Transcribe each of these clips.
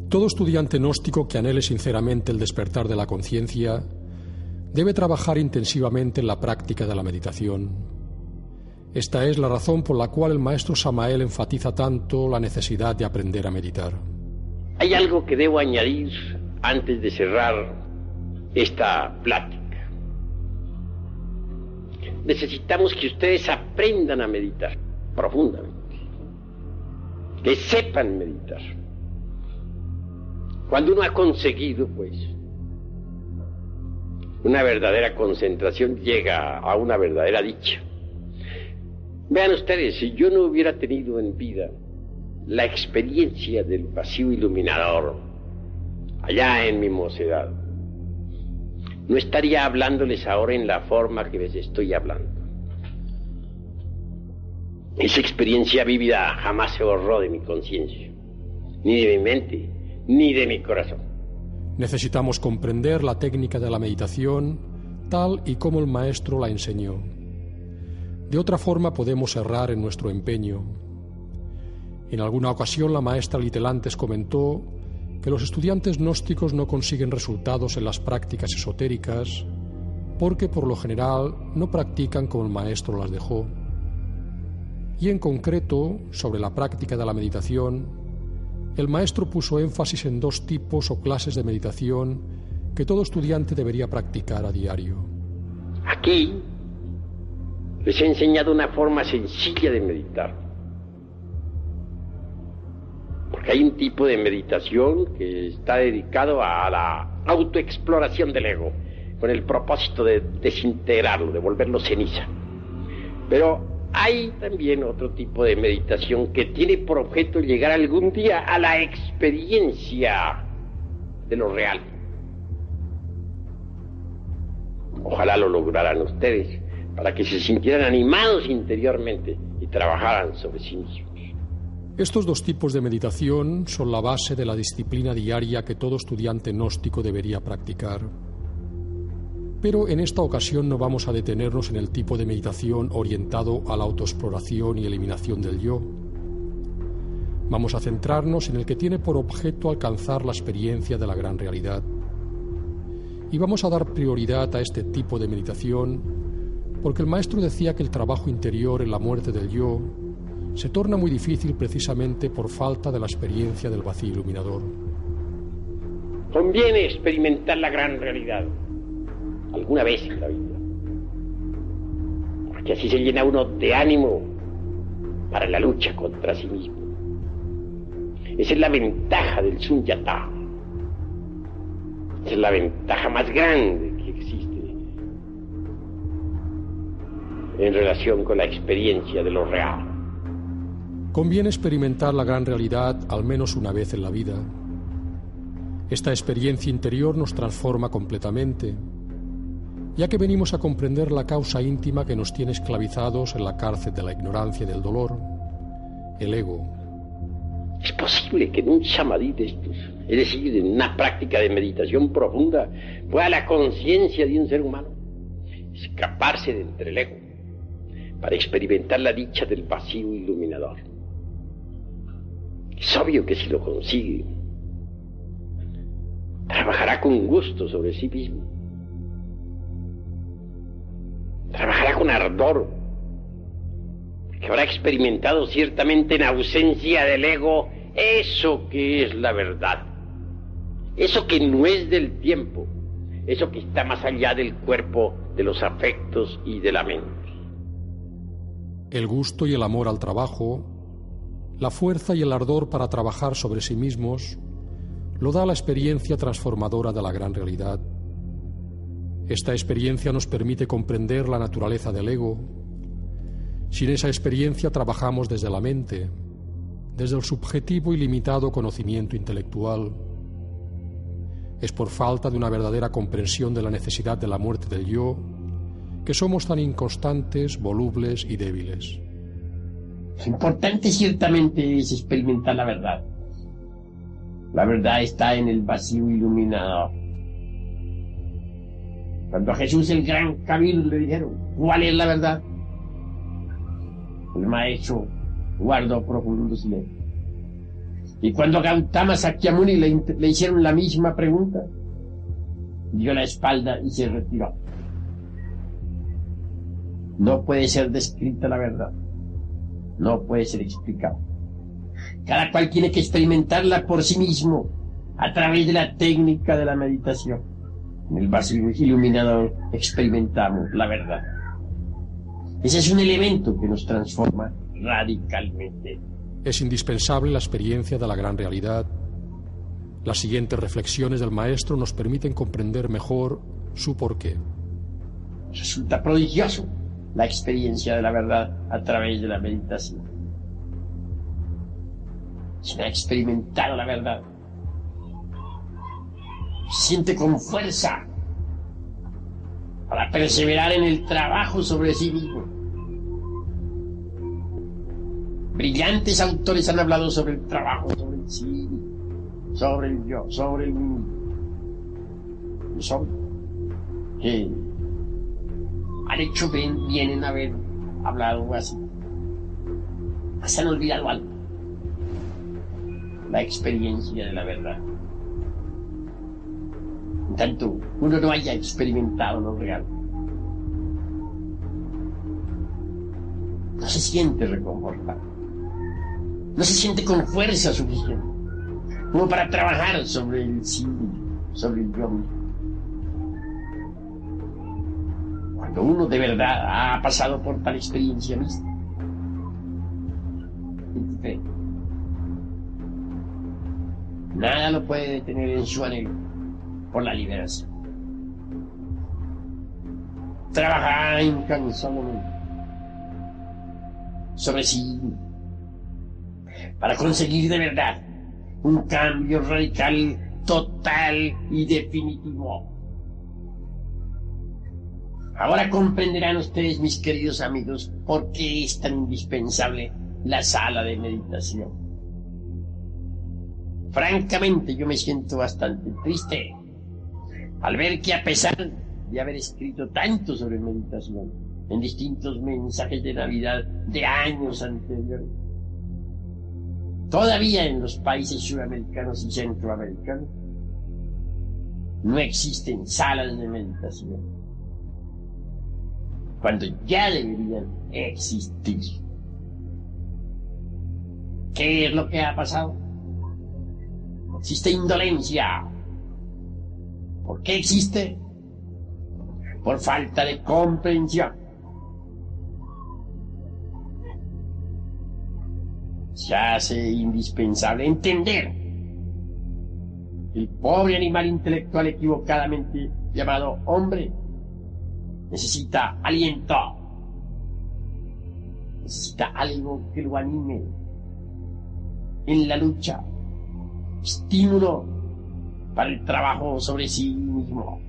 Todo estudiante gnóstico que anhele sinceramente el despertar de la conciencia debe trabajar intensivamente en la práctica de la meditación. Esta es la razón por la cual el maestro Samael enfatiza tanto la necesidad de aprender a meditar. Hay algo que debo añadir antes de cerrar esta plática. Necesitamos que ustedes aprendan a meditar profundamente, que sepan meditar. Cuando uno ha conseguido, pues, una verdadera concentración, llega a una verdadera dicha. Vean ustedes, si yo no hubiera tenido en vida la experiencia del vacío iluminador, allá en mi mocedad, no estaría hablándoles ahora en la forma que les estoy hablando. Esa experiencia vívida jamás se borró de mi conciencia, ni de mi mente, ni de mi corazón. Necesitamos comprender la técnica de la meditación tal y como el maestro la enseñó. De otra forma podemos errar en nuestro empeño. En alguna ocasión la maestra Litelantes comentó que los estudiantes gnósticos no consiguen resultados en las prácticas esotéricas porque por lo general no practican como el maestro las dejó. Y en concreto, sobre la práctica de la meditación, el maestro puso énfasis en dos tipos o clases de meditación que todo estudiante debería practicar a diario. Aquí les he enseñado una forma sencilla de meditar. Porque hay un tipo de meditación que está dedicado a la autoexploración del ego, con el propósito de desintegrarlo, de volverlo ceniza. Pero hay también otro tipo de meditación que tiene por objeto llegar algún día a la experiencia de lo real. Ojalá lo lograran ustedes, para que se sintieran animados interiormente y trabajaran sobre sí mismos. Estos dos tipos de meditación son la base de la disciplina diaria que todo estudiante gnóstico debería practicar. Pero en esta ocasión no vamos a detenernos en el tipo de meditación orientado a la autoexploración y eliminación del yo. Vamos a centrarnos en el que tiene por objeto alcanzar la experiencia de la gran realidad. Y vamos a dar prioridad a este tipo de meditación porque el maestro decía que el trabajo interior en la muerte del yo se torna muy difícil precisamente por falta de la experiencia del vacío iluminador. Conviene experimentar la gran realidad alguna vez en la vida, porque así se llena uno de ánimo para la lucha contra sí mismo. Esa es la ventaja del Sunyata. Esa es la ventaja más grande que existe en relación con la experiencia de lo real. Conviene experimentar la gran realidad al menos una vez en la vida. Esta experiencia interior nos transforma completamente, ya que venimos a comprender la causa íntima que nos tiene esclavizados en la cárcel de la ignorancia y del dolor, el ego. Es posible que en un samadhi de estos, es decir, en una práctica de meditación profunda, pueda la conciencia de un ser humano escaparse de entre el ego para experimentar la dicha del vacío iluminador. Es obvio que si lo consigue, trabajará con gusto sobre sí mismo. Trabajará con ardor, que habrá experimentado ciertamente en ausencia del ego eso que es la verdad, eso que no es del tiempo, eso que está más allá del cuerpo, de los afectos y de la mente. El gusto y el amor al trabajo, la fuerza y el ardor para trabajar sobre sí mismos, lo da la experiencia transformadora de la gran realidad. Esta experiencia nos permite comprender la naturaleza del ego. Sin esa experiencia trabajamos desde la mente, desde el subjetivo y limitado conocimiento intelectual. Es por falta de una verdadera comprensión de la necesidad de la muerte del yo que somos tan inconstantes, volubles y débiles. Lo importante ciertamente es experimentar la verdad. La verdad está en el vacío iluminador. Cuando a Jesús el gran Cabildo le dijeron, ¿cuál es la verdad? El maestro guardó profundo silencio. Y cuando Gautama Sakyamuni le hicieron la misma pregunta, dio la espalda y se retiró. No puede ser descrita la verdad. No puede ser explicada. Cada cual tiene que experimentarla por sí mismo, a través de la técnica de la meditación. En el vacío iluminador experimentamos la verdad. Ese es un elemento que nos transforma radicalmente. Es indispensable la experiencia de la gran realidad. Las siguientes reflexiones del maestro nos permiten comprender mejor su porqué. Resulta prodigioso la experiencia de la verdad a través de la meditación. Si no ha experimentado la verdad, se siente con fuerza para perseverar en el trabajo sobre sí mismo. Brillantes autores han hablado sobre el trabajo, sobre el sí, sobre el yo, sobre el mí. Son que han hecho bien en haber hablado así. Se han olvidado algo. La experiencia de la verdad. En tanto uno no haya experimentado lo real, no se siente reconfortado. No se siente con fuerza suficiente como para trabajar sobre el sí, sobre el yo mismo. Cuando uno de verdad ha pasado por tal experiencia mística, nada lo puede detener en su anhelo por la liberación. Trabajar incansablemente sobre sí para conseguir de verdad un cambio radical, total y definitivo. Ahora comprenderán ustedes, mis queridos amigos, por qué es tan indispensable la sala de meditación. Francamente, yo me siento bastante triste al ver que, a pesar de haber escrito tanto sobre meditación en distintos mensajes de Navidad de años anteriores, todavía en los países sudamericanos y centroamericanos no existen salas de meditación, cuando ya deberían existir. ¿Qué es lo que ha pasado? Existe indolencia. ¿Por qué existe? Por falta de comprensión. Se hace indispensable entender que el pobre animal intelectual equivocadamente llamado hombre necesita aliento, necesita algo que lo anime en la lucha, estímulo para el trabajo sobre sí mismo.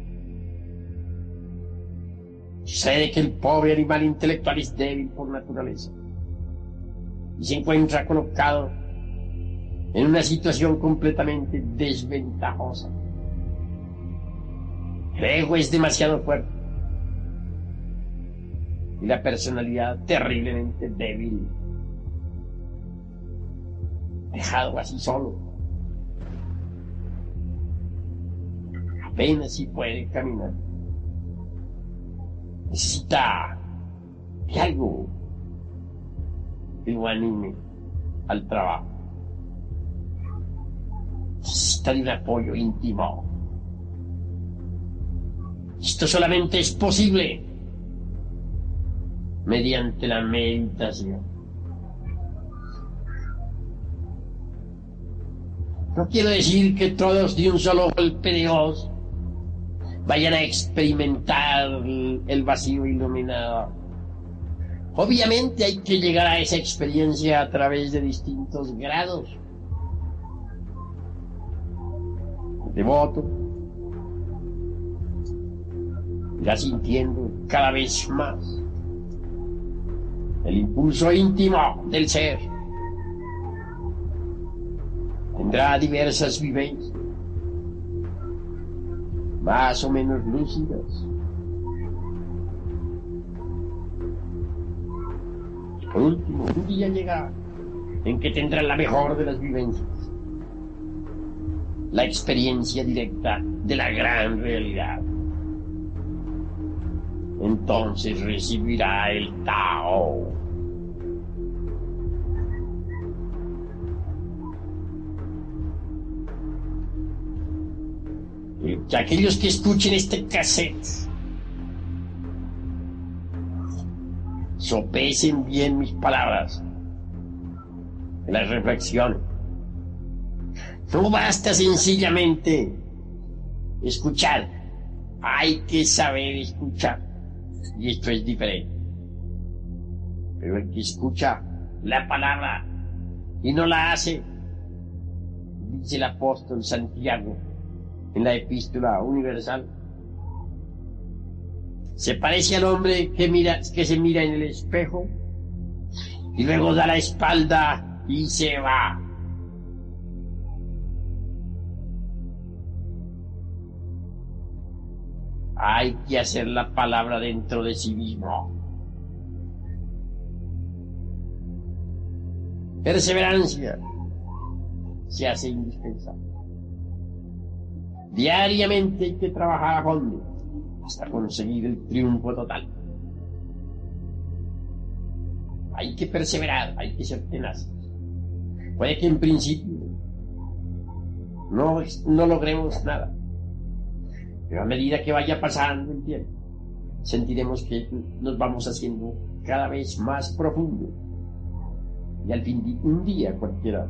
Sucede que el pobre animal intelectual es débil por naturaleza y se encuentra colocado en una situación completamente desventajosa. El ego es demasiado fuerte y la personalidad terriblemente débil. Dejado así solo, apenas si puede caminar, necesita de algo que lo anime al trabajo, necesita de un apoyo íntimo. Esto solamente es posible mediante la meditación. No quiero decir que todos de un solo golpe de hoz vayan a experimentar el vacío iluminado. Obviamente hay que llegar a esa experiencia a través de distintos grados. El devoto irá sintiendo cada vez más el impulso íntimo del ser. Tendrá diversas vivencias, más o menos lúcidas. Por último, un día llegará en que tendrá la mejor de las vivencias, la experiencia directa de la gran realidad. Entonces recibirá el Tao. Que aquellos que escuchen este cassette sopesen bien mis palabras, que las reflexionen. No basta sencillamente escuchar, hay que saber escuchar, y esto es diferente. Pero el que escucha la palabra y no la hace, dice el apóstol Santiago en la Epístola Universal, se parece al hombre que se mira en el espejo y luego da la espalda y se va. Hay que hacer la palabra dentro de sí mismo. Perseverancia se hace indispensable. Diariamente hay que trabajar a fondo hasta conseguir el triunfo total. Hay que perseverar, hay que ser tenaces. Puede que en principio no logremos nada, pero a medida que vaya pasando el tiempo, sentiremos que nos vamos haciendo cada vez más profundos. Y al fin un día cualquiera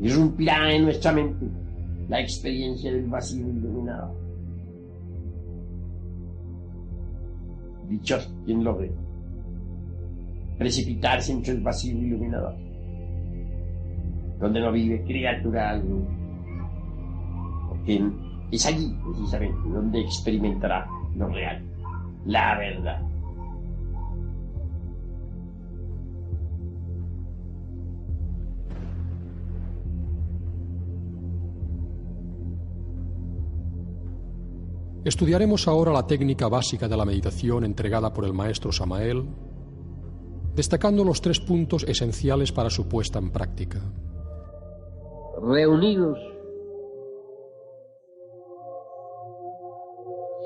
irrumpirá en nuestra mente la experiencia del vacío iluminado. Dichoso quien logre precipitarse entre el vacío iluminador, donde no vive criatura alguna, porque es allí precisamente donde experimentará lo real, la verdad. Estudiaremos ahora la técnica básica de la meditación entregada por el maestro Samael, destacando los 3 puntos esenciales para su puesta en práctica. Reunidos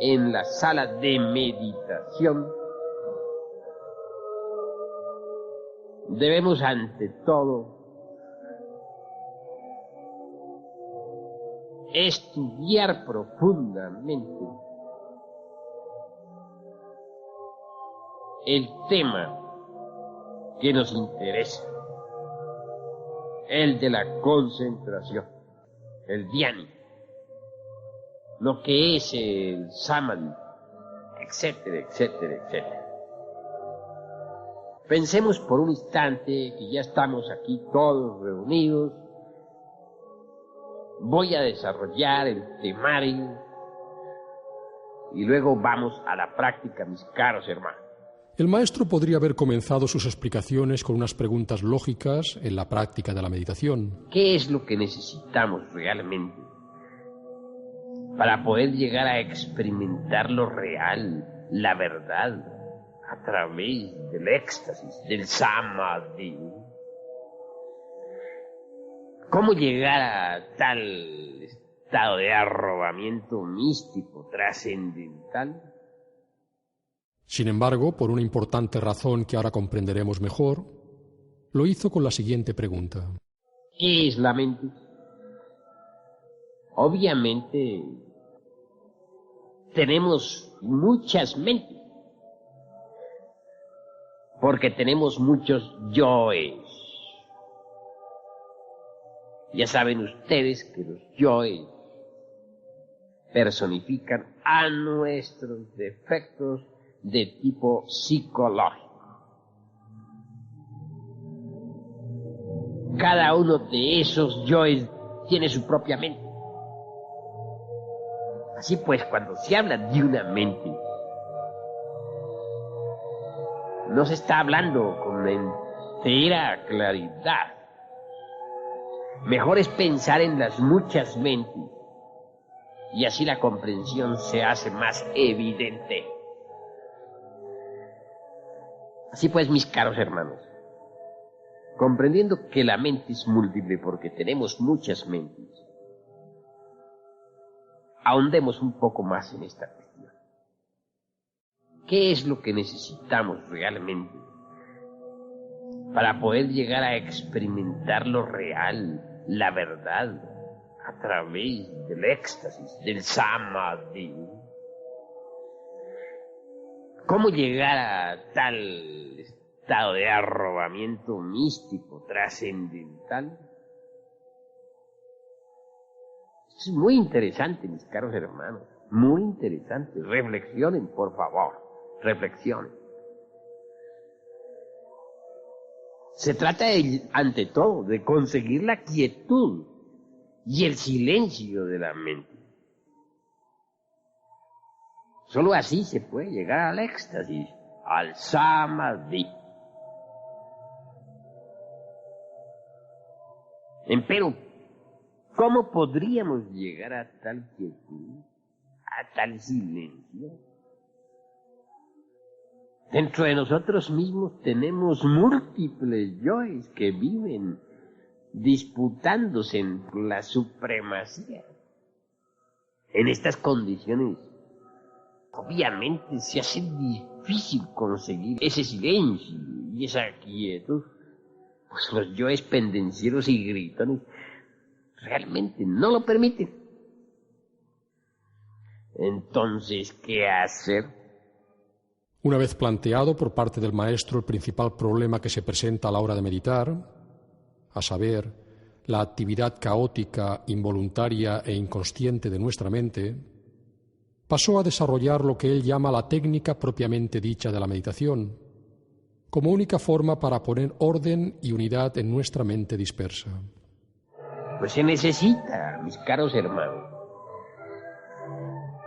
en la sala de meditación, debemos ante todo estudiar profundamente el tema que nos interesa, el de la concentración, el dhyana, lo que es el samadhi, etcétera, etcétera, etcétera. Pensemos por un instante que ya estamos aquí todos reunidos. Voy a desarrollar el temario y luego vamos a la práctica, mis caros hermanos. El maestro podría haber comenzado sus explicaciones con unas preguntas lógicas en la práctica de la meditación. ¿Qué es lo que necesitamos realmente para poder llegar a experimentar lo real, la verdad, a través del éxtasis, del samadhi? ¿Cómo llegar a tal estado de arrobamiento místico, trascendental? Sin embargo, por una importante razón que ahora comprenderemos mejor, lo hizo con la siguiente pregunta. ¿Qué es la mente? Obviamente, tenemos muchas mentes, porque tenemos muchos yoes. Ya saben ustedes que los yoes personifican a nuestros defectos de tipo psicológico. Cada uno de esos yoes tiene su propia mente. Así pues, cuando se habla de una mente, no se está hablando con entera claridad. Mejor es pensar en las muchas mentes, y así la comprensión se hace más evidente. Así pues, mis caros hermanos, comprendiendo que la mente es múltiple porque tenemos muchas mentes, ahondemos un poco más en esta cuestión. ¿Qué es lo que necesitamos realmente para poder llegar a experimentar lo real, la verdad, a través del éxtasis, del samadhi? ¿Cómo llegar a tal estado de arrobamiento místico, trascendental? Es muy interesante, mis caros hermanos, muy interesante. Reflexionen, por favor, reflexionen. Se trata, ante todo, de conseguir la quietud y el silencio de la mente. Solo así se puede llegar al éxtasis, al samadhi. Empero, ¿cómo podríamos llegar a tal quietud, a tal silencio? Dentro de nosotros mismos tenemos múltiples yoes que viven disputándose en la supremacía. En estas condiciones, obviamente se hace difícil conseguir ese silencio y esa quietud. Pues los yoes pendencieros y gritones realmente no lo permiten. Entonces, ¿qué hacer? Una vez planteado por parte del maestro el principal problema que se presenta a la hora de meditar, a saber, la actividad caótica, involuntaria e inconsciente de nuestra mente, pasó a desarrollar lo que él llama la técnica propiamente dicha de la meditación, como única forma para poner orden y unidad en nuestra mente dispersa. Pues se necesita, mis caros hermanos,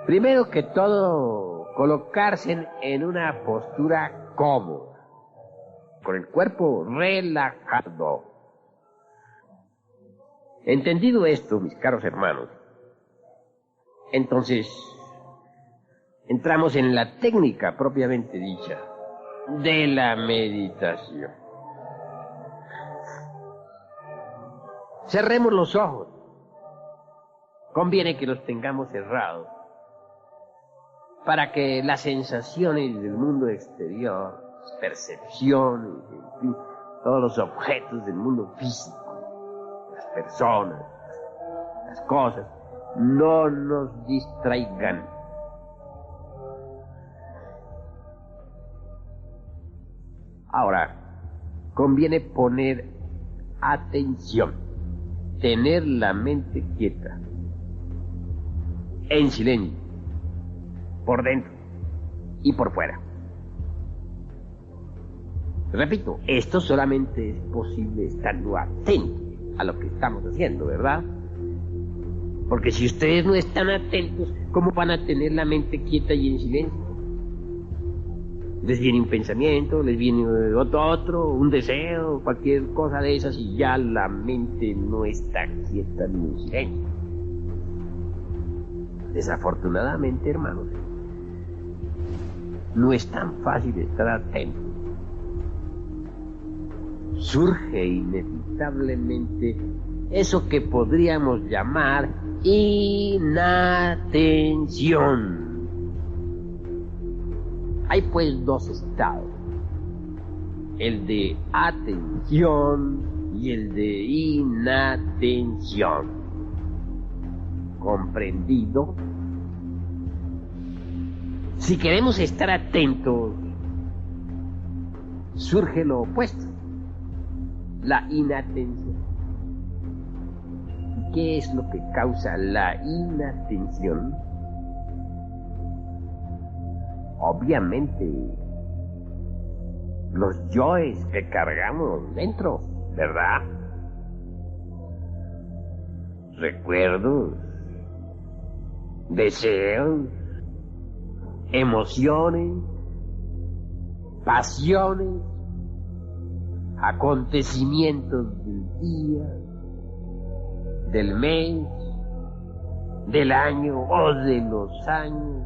primero que todo, colocarse en una postura cómoda, con el cuerpo relajado. Entendido esto, mis caros hermanos, entonces entramos en la técnica propiamente dicha de la meditación. Cerremos los ojos. Conviene que los tengamos cerrados para que las sensaciones del mundo exterior, las percepciones, en fin, todos los objetos del mundo físico, las personas, las cosas, no nos distraigan. Ahora, conviene poner atención, tener la mente quieta, en silencio, por dentro y por fuera. Repito, esto solamente es posible estando atentos a lo que estamos haciendo, ¿verdad? Porque si ustedes no están atentos, ¿cómo van a tener la mente quieta y en silencio? Les viene un pensamiento, les viene otro, un deseo, cualquier cosa de esas y ya la mente no está quieta ni en silencio. Desafortunadamente, hermanos, no es tan fácil estar atento. Surge inevitablemente eso que podríamos llamar inatención. Hay pues dos estados, el de atención y el de inatención. ¿Comprendido? Si queremos estar atentos, surge lo opuesto, la inatención. ¿Y qué es lo que causa la inatención? Obviamente, los yoes que cargamos dentro, ¿verdad? Recuerdos, deseos, emociones, pasiones, acontecimientos del día, del mes, del año o de los años,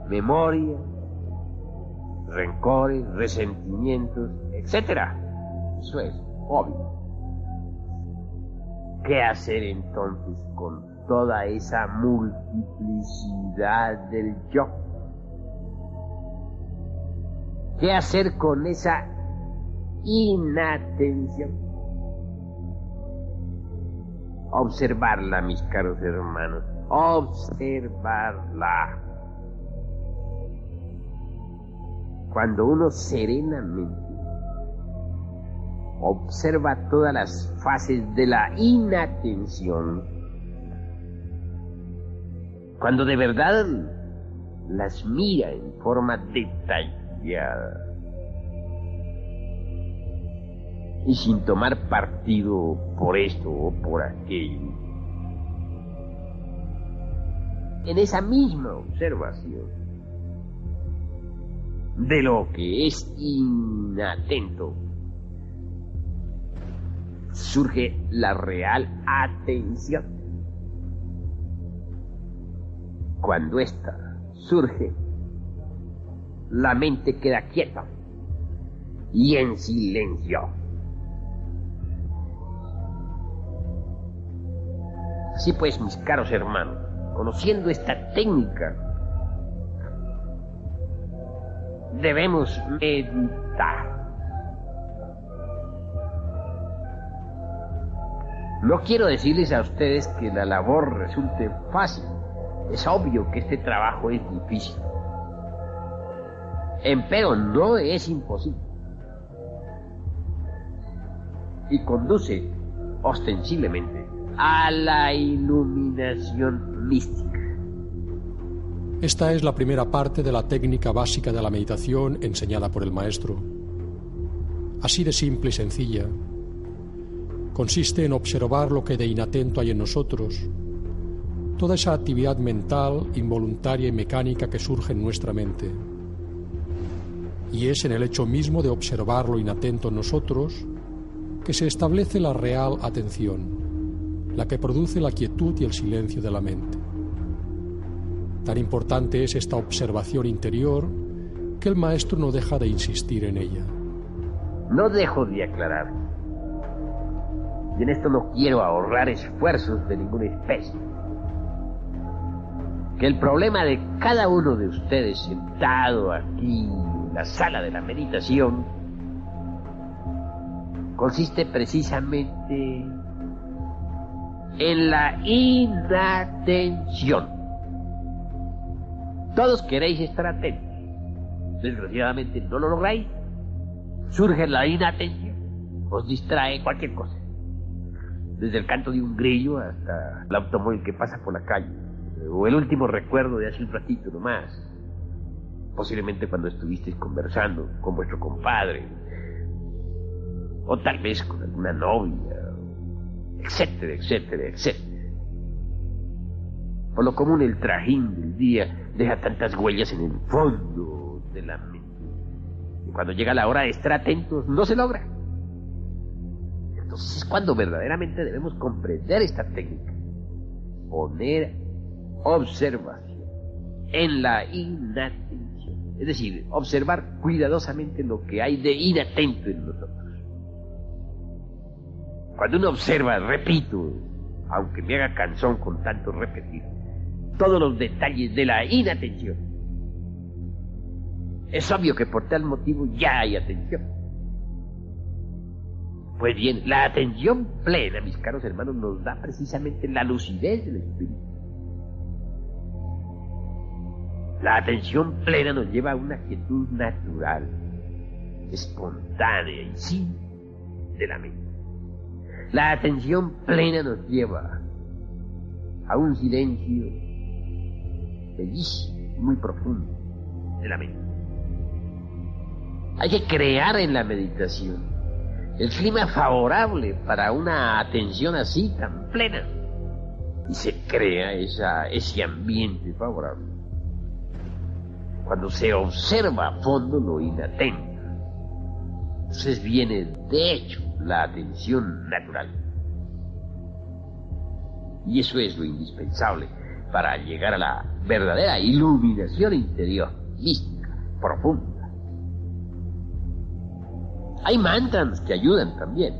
memoria, rencores, resentimientos, etc. Eso es obvio. ¿Qué hacer entonces con toda esa multiplicidad del yo? ¿Qué hacer con esa inatención? Observarla, mis caros hermanos, observarla. Cuando uno serenamente observa todas las fases de la inatención, cuando de verdad las mira en forma detallada y sin tomar partido por esto o por aquello, en esa misma observación de lo que es inatento, surge la real atención. Cuando ésta surge, la mente queda quieta y en silencio. Así pues, mis caros hermanos, conociendo esta técnica, debemos meditar. No quiero decirles a ustedes que la labor resulte fácil. Es obvio que este trabajo es difícil. Empero no es imposible. Y conduce ostensiblemente a la iluminación mística. Esta es la primera parte de la técnica básica de la meditación enseñada por el maestro. Así de simple y sencilla. Consiste en observar lo que de inatento hay en nosotros, toda esa actividad mental, involuntaria y mecánica que surge en nuestra mente. Y es en el hecho mismo de observar lo inatento en nosotros que se establece la real atención, la que produce la quietud y el silencio de la mente. Tan importante es esta observación interior que el maestro no deja de insistir en ella. No dejo de aclarar, y en esto no quiero ahorrar esfuerzos de ninguna especie, que el problema de cada uno de ustedes sentado aquí en la sala de la meditación consiste precisamente en la inatención. Todos queréis estar atentos. Desgraciadamente no lo lográis. Surge la inatención. Os distrae cualquier cosa. Desde el canto de un grillo hasta el automóvil que pasa por la calle. O el último recuerdo de hace un ratito nomás. Posiblemente cuando estuvisteis conversando con vuestro compadre. O tal vez con alguna novia. Etcétera, etcétera, etcétera. Por lo común el trajín del día deja tantas huellas en el fondo de la mente. Y cuando llega la hora de estar atentos, no se logra. Entonces es cuando verdaderamente debemos comprender esta técnica. Poner observación en la inatención. Es decir, observar cuidadosamente lo que hay de inatento en nosotros. Cuando uno observa, repito, aunque me haga cansón con tanto repetir, todos los detalles de la inatención, es obvio que por tal motivo ya hay atención. Pues bien, la atención plena, mis caros hermanos, nos da precisamente la lucidez del espíritu. La atención plena nos lleva a una quietud natural, espontánea y simple de la mente. La atención plena nos lleva a un silencio bellísimo, muy profundo de la mente. Hay que crear en la meditación el clima favorable para una atención así tan plena. Y se crea ese ambiente favorable cuando se observa a fondo lo inatento. Entonces viene, de hecho, la atención natural. Y eso es lo indispensable para llegar a la verdadera iluminación interior, mística, profunda. Hay mantras que ayudan también.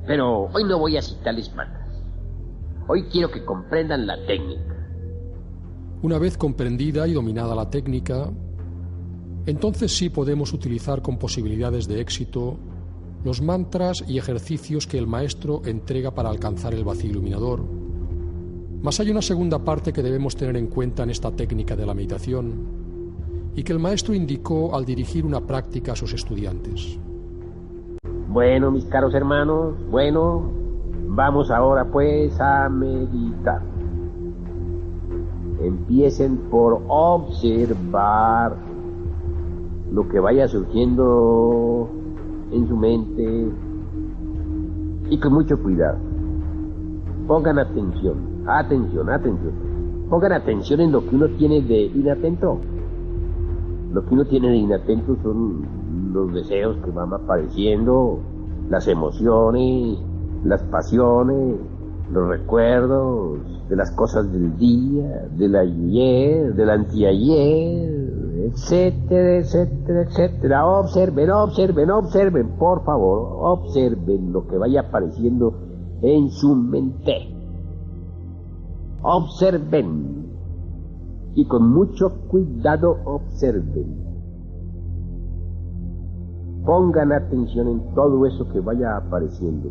Pero hoy no voy a citarles mantras. Hoy quiero que comprendan la técnica. Una vez comprendida y dominada la técnica, entonces sí podemos utilizar con posibilidades de éxito los mantras y ejercicios que el maestro entrega para alcanzar el vacío iluminador. Mas hay una segunda parte que debemos tener en cuenta en esta técnica de la meditación y que el maestro indicó al dirigir una práctica a sus estudiantes. Bueno, mis caros hermanos, vamos ahora pues a meditar. Empiecen por observar lo que vaya surgiendo en su mente y con mucho cuidado. Pongan atención. Pongan atención en lo que uno tiene de inatento. Lo que uno tiene de inatento son los deseos que van apareciendo, las emociones, las pasiones, los recuerdos de las cosas del día, del ayer, del anteayer, etcétera. Observen, por favor, observen lo que vaya apareciendo en su mente. Observen. Y con mucho cuidado observen. Pongan atención en todo eso que vaya apareciendo.